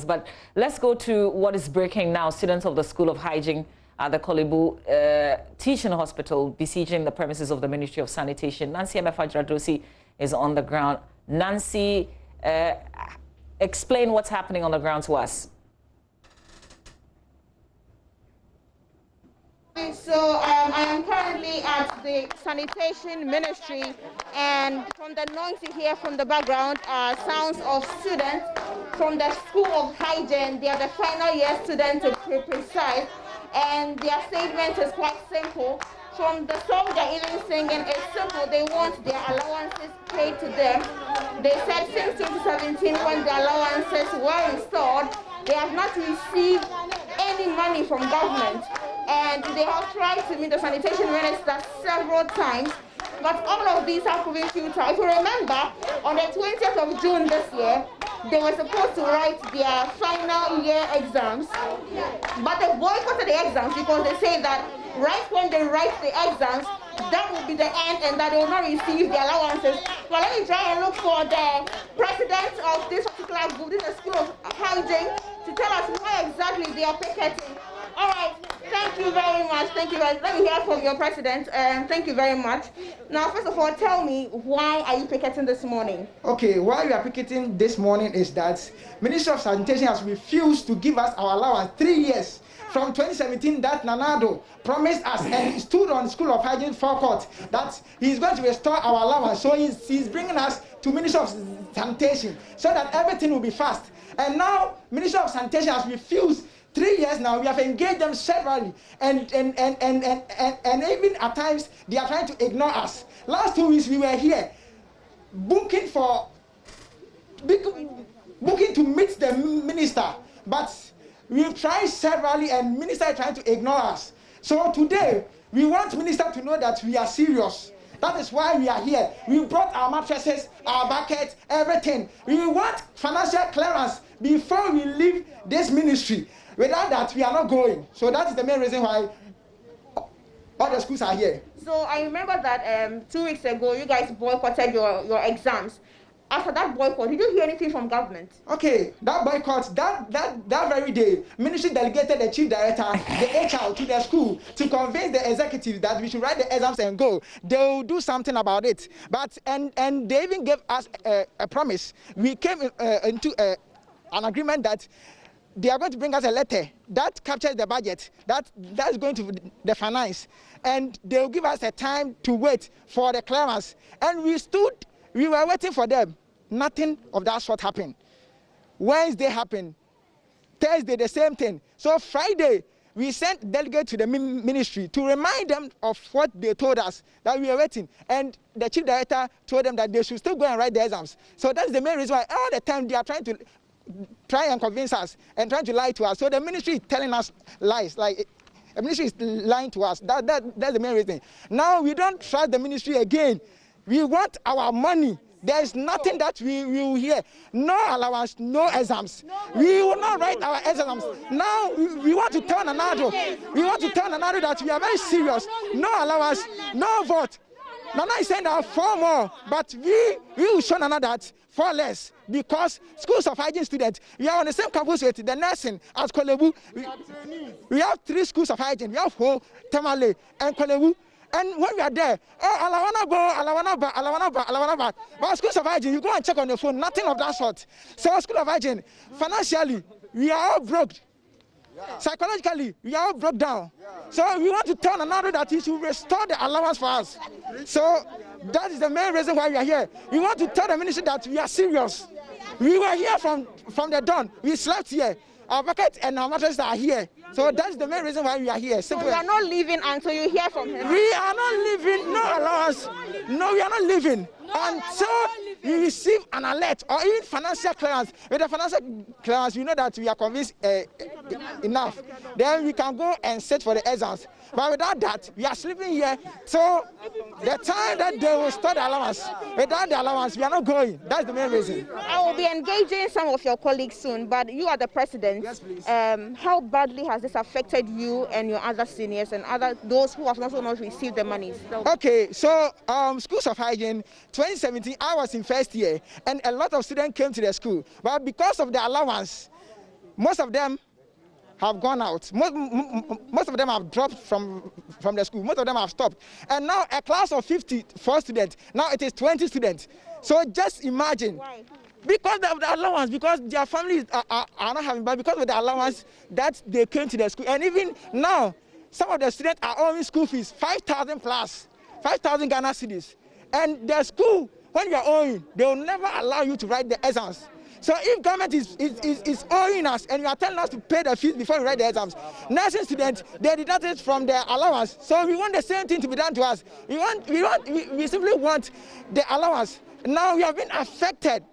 But let's go to what is breaking now. Students of the School of Hygiene at the Korle-Bu Teaching Hospital besieging the premises of the Ministry of Sanitation. Nancy Emefa-Dradosi is on the ground. Nancy, explain what's happening on the ground to us. So I am currently at the Sanitation Ministry, and from the noise you hear from the background are sounds of students from the School of Hygiene. They are the final year students to be precise, and their statement is quite simple. From the song they're even singing, it's simple. They want their allowances paid to them. They said since 2017, when the allowances were installed, they have not received any money from government. And they have tried to meet the sanitation minister several times, but all of these have proven futile. If you remember, on the 20th of June this year, they were supposed to write their final year exams, but they boycotted the exams because they say that right when they write the exams, that will be the end and that they will not receive the allowances. Well, let me try and look for the president of this particular group, this is the School of Hygiene, to tell us why exactly they are picketing. All right, thank you very much. Thank you guys. Let me hear from your president. Thank you very much. Now, first of all, tell me, why are you picketing this morning? Okay, why we are picketing this morning is that Ministry of Sanitation has refused to give us our allowance 3 years. From 2017, that Nanado promised us and stood on School of Hygiene forecourt that he's going to restore our allowance. So he's bringing us to Ministry of Sanitation so that everything will be fast. And now, Ministry of Sanitation has refused. 3 years now, we have engaged them severally, and even at times they are trying to ignore us. Last 2 weeks we were here booking to meet the minister, but we've tried severally and minister is trying to ignore us. So today we want minister to know that we are serious. That is why we are here. We brought our mattresses, our buckets, everything. We want financial clearance before we leave this ministry. Without that, we are not going. So that is the main reason why all the schools are here. So I remember that 2 weeks ago, you guys boycotted your exams. After that boycott, did you hear anything from government? Okay, that boycott, that very day, ministry delegated the chief director, the HR, to the school to convince the executives that we should write the exams and go. They will do something about it. But and they even gave us a promise. We came into an agreement that they are going to bring us a letter that captures the budget, that's going to the finance, and they will give us a time to wait for the clearance. And we were waiting for them. Nothing of that sort happened. Wednesday happened. Thursday, the same thing. So Friday, we sent delegates to the ministry to remind them of what they told us, that we were waiting. And the chief director told them that they should still go and write the exams. So that's the main reason why all the time they are trying to and convince us and trying to lie to us. So the ministry is telling us lies. Like the ministry is lying to us. That's the main reason. Now we don't trust the ministry again. We want our money. There is nothing that we will hear. No allowance, no exams. We will not write our exams. Now we want to turn another. We want to turn another that we are very serious. No allowance, no vote. Nana is saying that 4 more, but we will show Nana that 4 less, because schools of hygiene students, we are on the same campus with the nursing as Korle-Bu. We have 3 schools of hygiene. We have Ho, Tamale, and Korle-Bu. And when we are there, but schools of hygiene, you go and check on your phone, nothing of that sort. So school of hygiene, financially, we are all broke. Psychologically, we are all broke down. So we want to tell another that he should restore the allowance for us. So that is the main reason why we are here. We want to tell the ministry that we are serious. We were here from the dawn. We slept here. Our bucket and our mattresses are here. So that's the main reason why we are here. So we are not leaving until you hear from him? We are not leaving, no allowance. No, we are not leaving until we receive an alert or even financial clearance. With the financial clearance, we know that we are convinced enough. Then we can go and sit for the exams. But without that, we are sleeping here. So the time that they will start the allowance, without the allowance, we are not going. That's the main reason. I will be engaging some of your colleagues soon, but you are the president. Yes, please. How badly has this affected you and your other seniors and those who have also not received the money? Okay, so schools of hygiene, 2017, I was in first year, and a lot of students came to the school. But because of the allowance, Most of them have gone out. Most of them have dropped from the school. Most of them have stopped. And now a class of 54 students, now it is 20 students. So just imagine. Why? Because of the allowance, because their families are not having, but because of the allowance that they came to the school. And even now, some of the students are owing school fees, 5,000 plus, 5,000 Ghana cedis. And the school, when you are owing, they will never allow you to write the exams. So if government is owing us and you are telling us to pay the fees before we write the exams, nursing students, they deduct it from their allowance. So we want the same thing to be done to us. We simply want the allowance. Now we have been affected.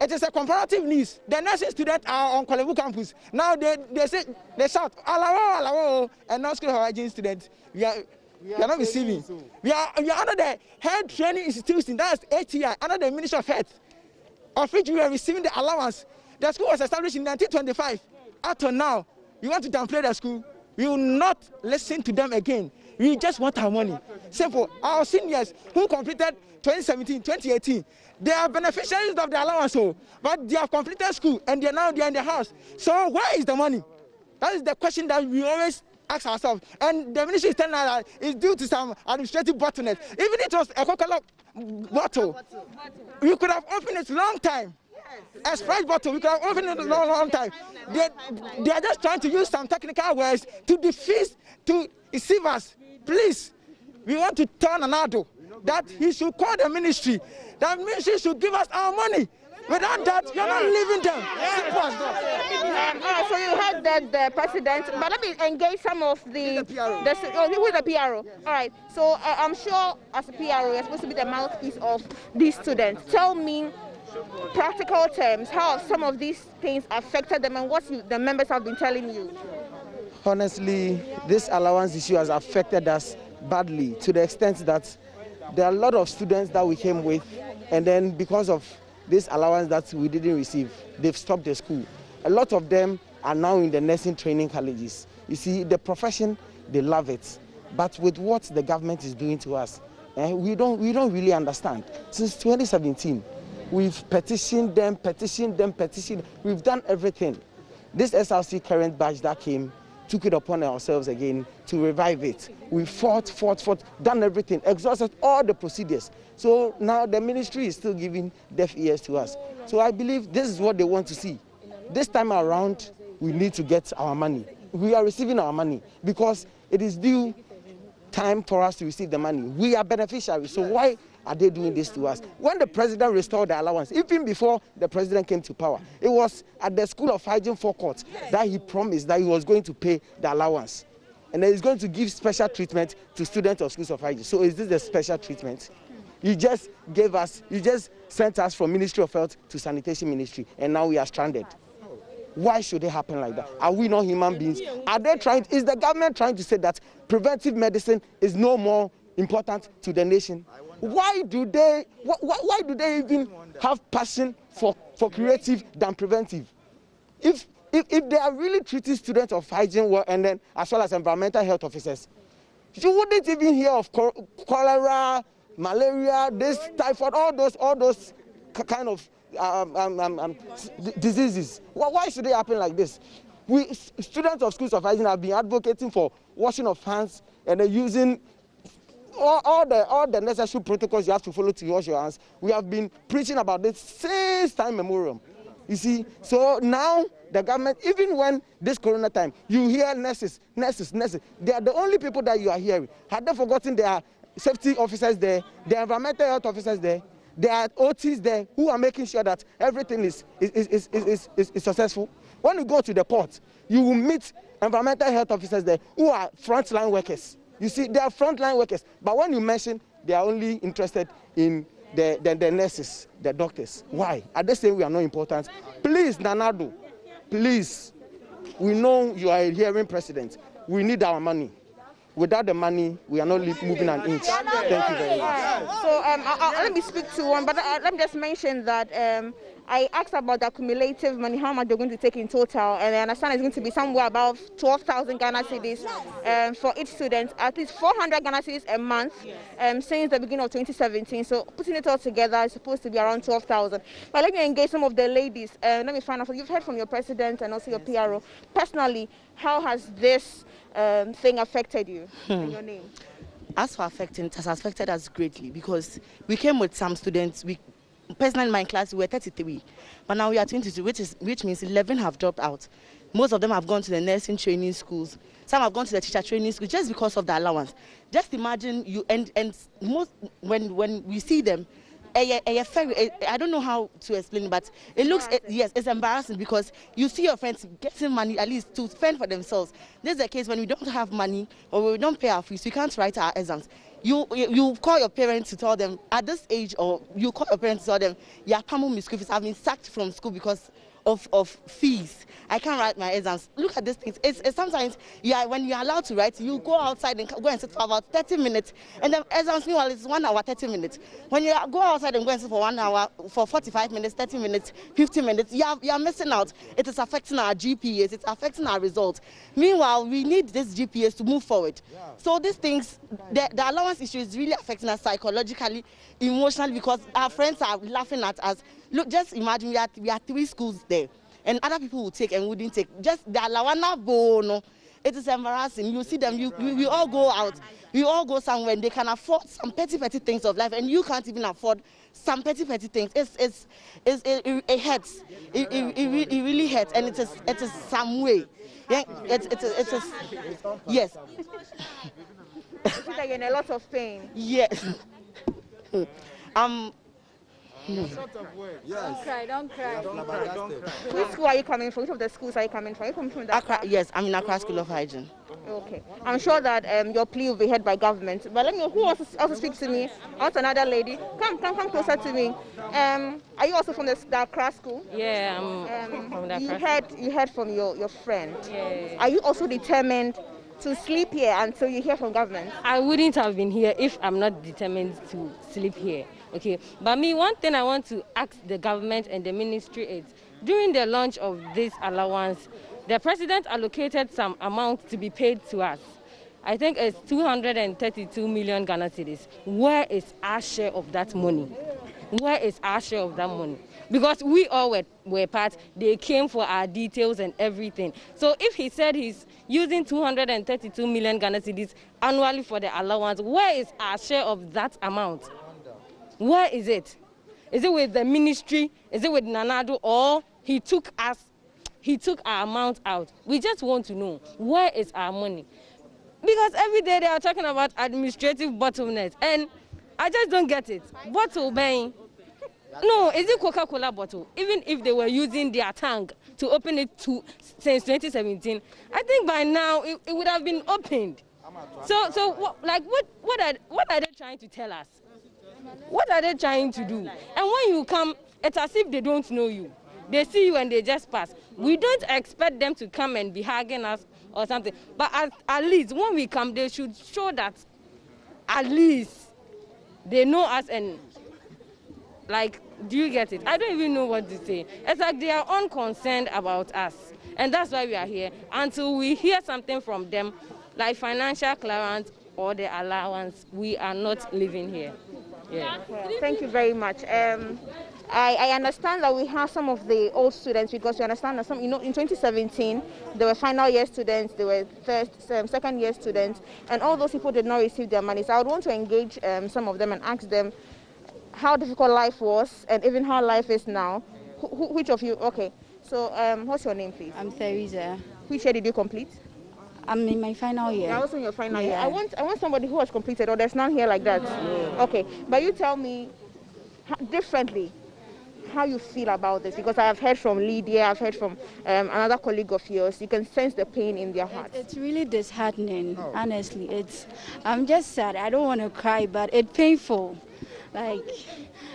It is a comparative needs. The nursing students are on Korle-Bu campus. Now they shout, Alawo, and now school of hygiene students, we are not receiving. We are under the health training institution, that's ATI, under the Ministry of Health, of which we are receiving the allowance. The school was established in 1925. Up to now, we want to downplay the school. We will not listen to them again. We just want our money. Simple. Our seniors who completed 2017, 2018, they are beneficiaries of the allowance, but they have completed school and they are in the house. So where is the money? That is the question that we always ask ourselves. And the ministry is telling us that it's due to some administrative bottleneck. Even if it was a Coca-Cola bottle, we could have opened it long time. A Sprite bottle, we could have opened it a long time. They are just trying to use some technical words to deceive us. Please, we want to turn Anado that he should call the ministry. The ministry should give us our money. Without that, you're not leaving them. Simple as that. So you heard that the president, but let me engage some of the who is the PRO? All right. So I'm sure as a PRO, you're supposed to be the mouthpiece of these students. Tell me, practical terms, how have some of these things affected them and what the members have been telling you? Honestly, this allowance issue has affected us badly to the extent that there are a lot of students that we came with, and then because of this allowance that we didn't receive, they've stopped the school. A lot of them are now in the nursing training colleges. You see, the profession, they love it. But with what the government is doing to us, we don't really understand. Since 2017, we've petitioned them. We've done everything. This SRC current batch that came took it upon ourselves again to revive it. We fought, done everything, exhausted all the procedures. So now the ministry is still giving deaf ears to us. So I believe this is what they want to see. This time around, we need to get our money. We are receiving our money because it is due time for us to receive the money. We are beneficiaries, so why are they doing this to us? When the president restored the allowance, even before the president came to power, it was at the School of Hygiene forecourt that he promised that he was going to pay the allowance. And then he's going to give special treatment to students of schools of hygiene. So is this the special treatment? You just sent us from Ministry of Health to Sanitation Ministry, and now we are stranded. Why should it happen like that? Are we not human beings? Is the government trying to say that preventive medicine is no more important to the nation? Why do they even have passion for creative than preventive? If they are really treating students of hygiene well, and then as well as environmental health officers, you wouldn't even hear of cholera, malaria, this typhoid, all those kind of diseases. Why should they happen like this? We students of schools of hygiene have been advocating for washing of hands and using all the necessary protocols you have to follow to wash your hands. We have been preaching about this since time memorial. You see, so now the government, even when this corona time, you hear nurses. They are the only people that you are hearing. Had they forgotten there are safety officers there, there are environmental health officers there, there are OTs there who are making sure that everything is successful. When you go to the port, you will meet environmental health officers there who are frontline workers. You see, they are frontline workers, but when you mention, they are only interested in the nurses, the doctors. Why? Are they saying we are not important? Please, Nanado, please, we know you are a hearing president. We need our money. Without the money, we are not moving an inch. Thank you very much. So let me speak to one, but let me just mention that I asked about the cumulative money, how much they're going to take in total, and I understand it's going to be somewhere above 12,000 Ghana cedis for each student, at least 400 Ghana cedis a month since the beginning of 2017. So putting it all together is supposed to be around 12,000. But let me engage some of the ladies. Let me find out. You've heard from your president and also your PRO. Personally, how has this thing affected you in your name? As for affecting, it has affected us greatly because we came with some students. Personally, in my class, we were 33, but now we are 22, which means 11 have dropped out. Most of them have gone to the nursing training schools. Some have gone to the teacher training schools just because of the allowance. Just imagine you and most when we see them, I don't know how to explain it, but it looks yes, it's embarrassing because you see your friends getting money at least to spend for themselves. This is the case when we don't have money or we don't pay our fees, we can't write our exams. You call your parents to tell them at this age, or you call your parents to tell them, yeah, come school fees. I've been sacked from school because of fees. I can't write my exams. Look at these things. It's sometimes when you're allowed to write, you go outside and go and sit for about 30 minutes, and the exams meanwhile is 1 hour 30 minutes. When you go outside and go and sit for 1 hour, for 45 minutes, 30 minutes, 50 minutes, you're missing out. It is affecting our GPAs. It's affecting our results. Meanwhile, we need this GPAs to move forward. Yeah. So these things, the allowance issue is really affecting us psychologically, emotionally, because our friends are laughing at us. Look, just imagine we are 3 schools there, and other people will take and wouldn't take. Just the Alawana Bono. It is embarrassing. You see them, we all go out, we all go somewhere, and they can afford some petty things of life, and you can't even afford some petty things. It hurts. It really hurts, and it is some way. Yeah, it's yes. You feel like you're in a lot of pain. Yes. Yes. Don't cry. Which school are you coming from? Which of the schools are you coming from? Are you coming from Accra? Yes, I'm in Accra School of Hygiene. Okay. I'm sure that your plea will be heard by government. But let me know who also speaks to me. I want another lady. Come closer to me. Are you also from the Accra School? Yeah, I'm from the Accra School. You heard from your friend. Yeah. Are you also determined to sleep here until you hear from government? I wouldn't have been here if I'm not determined to sleep here. Okay, but one thing I want to ask the government and the ministry is, during the launch of this allowance, the president allocated some amount to be paid to us. I think it's 232 million Ghana cedis. Where is our share of that money? Where is our share of that money? Because we all were part, they came for our details and everything. So if he said he's using 232 million Ghana cedis annually for the allowance, where is our share of that amount? Where is it? Is it with the ministry? Is it with Nanado? Or he took our amount out? We just want to know, where is our money? Because every day they are talking about administrative bottlenecks, and I just don't get it. Bottle buying. No, is it Coca-Cola bottle? Even if they were using their tank to open it since 2017, I think by now it would have been opened. So what are they trying to tell us? What are they trying to do? And when you come, it's as if they don't know you. They see you and they just pass. We don't expect them to come and be hugging us or something. But at least when we come, they should show that at least they know us and, like, do you get it? I don't even know what to say. It's like they are unconcerned about us. And that's why we are here. Until we hear something from them, like financial clearance or the allowance, we are not living here. Yeah. Thank you very much. I understand that we have some of the old students, because you understand that some, in 2017, there were final year students, there were second year students, and all those people did not receive their money. So I would want to engage some of them and ask them how difficult life was and even how life is now. Which of you? Okay. So what's your name, please? I'm Theresa. Which year did you complete? I'm in my final year. I was in your final year. I want somebody who has completed, or there's none here like that. Okay, but you tell me differently how you feel about this, because I have heard from Lydia, I've heard from another colleague of yours. You can sense the pain in their hearts. It's really disheartening, honestly. I'm just sad. I don't want to cry, but it's painful. Like,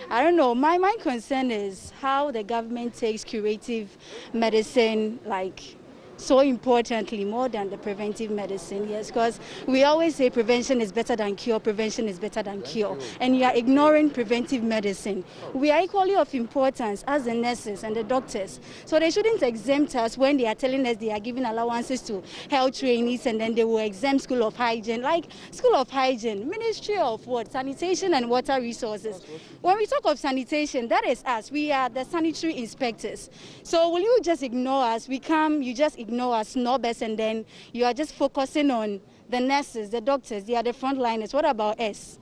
I don't know. My concern is how the government takes curative medicine, like so importantly, more than the preventive medicine, yes, because we always say prevention is better than cure, prevention is better than cure, and you are ignoring preventive medicine. We are equally of importance as the nurses and the doctors, so they shouldn't exempt us when they are telling us they are giving allowances to health trainees, and then they will exempt School of Hygiene. Like School of Hygiene, Ministry of what? Sanitation and Water Resources. When we talk of sanitation, that is us. We are the sanitary inspectors. So will you just ignore us? We come, you just ignore us, snub us, and then you are just focusing on the nurses, the doctors, they are the frontliners. What about us?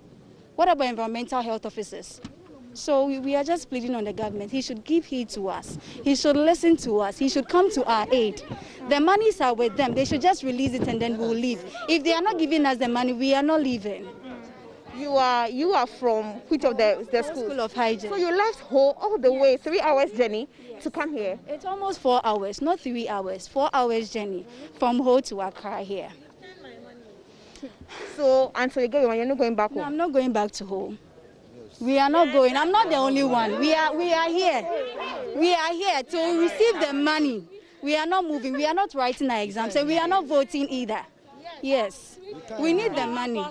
What about environmental health officers? So we are just pleading on the government. He should give heed to us. He should listen to us. He should come to our aid. The monies are with them. They should just release it and then we'll leave. If they are not giving us the money, we are not leaving. You are from which of the schools? School of Hygiene. So you left home all the way, 3 hours journey to come here? It's almost 4 hours, not 3 hours. 4 hours journey from Ho to Accra here. So until you get your money, you're not going back home? No, I'm not going back to home. We are not going. I'm not the only one. We are here. We are here to receive the money. We are not moving. We are not writing our exams, and we are not voting either. Yes, we need the money.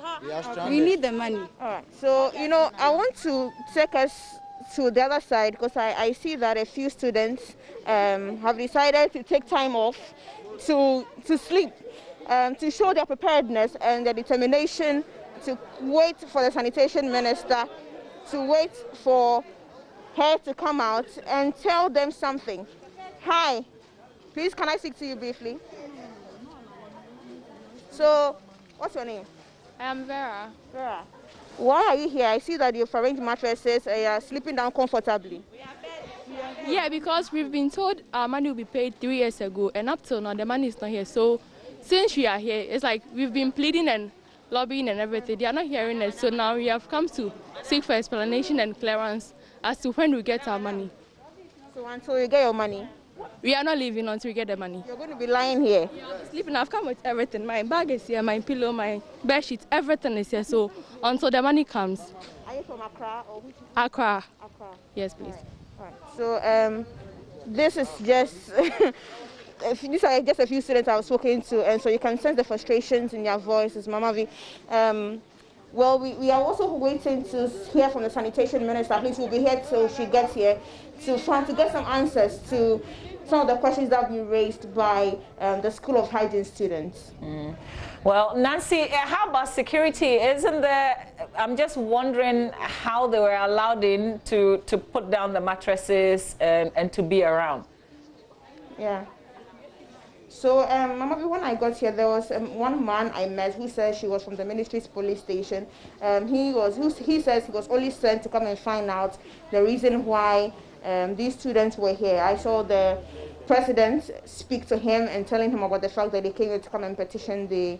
We need the money. All right. So, I want to take us to the other side because I see that a few students have decided to take time off to sleep, to show their preparedness and their determination to wait for the sanitation minister, to wait for her to come out and tell them something. Hi, please can I speak to you briefly? So, what's your name? I'm Vera. Vera. Why are you here? I see that you've arranged mattresses and you're sleeping down comfortably. Yeah, because we've been told our money will be paid 3 years ago, and up till now the money is not here. So, since we are here, it's like we've been pleading and lobbying and everything. They are not hearing it. So now we have come to seek for explanation and clearance as to when we get our money. So until you get your money? We are not leaving until we get the money. You're going to be lying here? Sleeping. I've come with everything. My bag is here, my pillow, my bed sheet, everything is here. So until the money comes. Are you from Accra or which? Accra. Accra. Yes, please. All right. So this is just these are just a few students I was talking to, and so you can sense the frustrations in their voices, Mama V. Well, we are also waiting to hear from the sanitation minister. At least we'll be here till she gets here to try to get some answers to some of the questions that have been raised by the School of Hygiene students. Well, Nancy, how about security? Isn't there, I'm just wondering how they were allowed in to put down the mattresses and to be around. Yeah. So, Mama, when I got here, there was one man I met who said she was from the ministry's police station. He says he was only sent to come and find out the reason why these students were here. I saw the president speak to him and telling him about the fact that they came here to come and petition the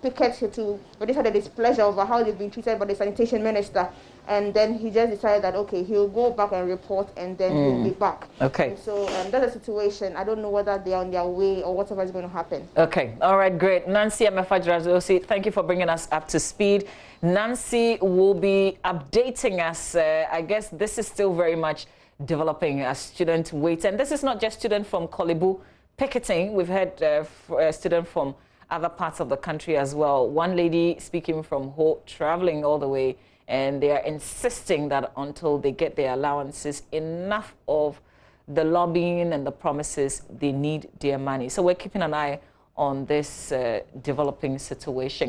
picket to register the displeasure over how they've been treated by the sanitation minister. And then he just decided that, okay, he'll go back and report and then he'll be back. Okay. And so that's a situation. I don't know whether they're on their way or whatever is going to happen. Okay. All right, great. Nancy Amefajrazosi, thank you for bringing us up to speed. Nancy will be updating us. I guess this is still very much developing as student weight. And this is not just students from Korle-Bu picketing. We've had students from other parts of the country as well. One lady speaking from Ho, traveling all the way, and they are insisting that until they get their allowances, enough of the lobbying and the promises, they need their money. So we're keeping an eye on this developing situation.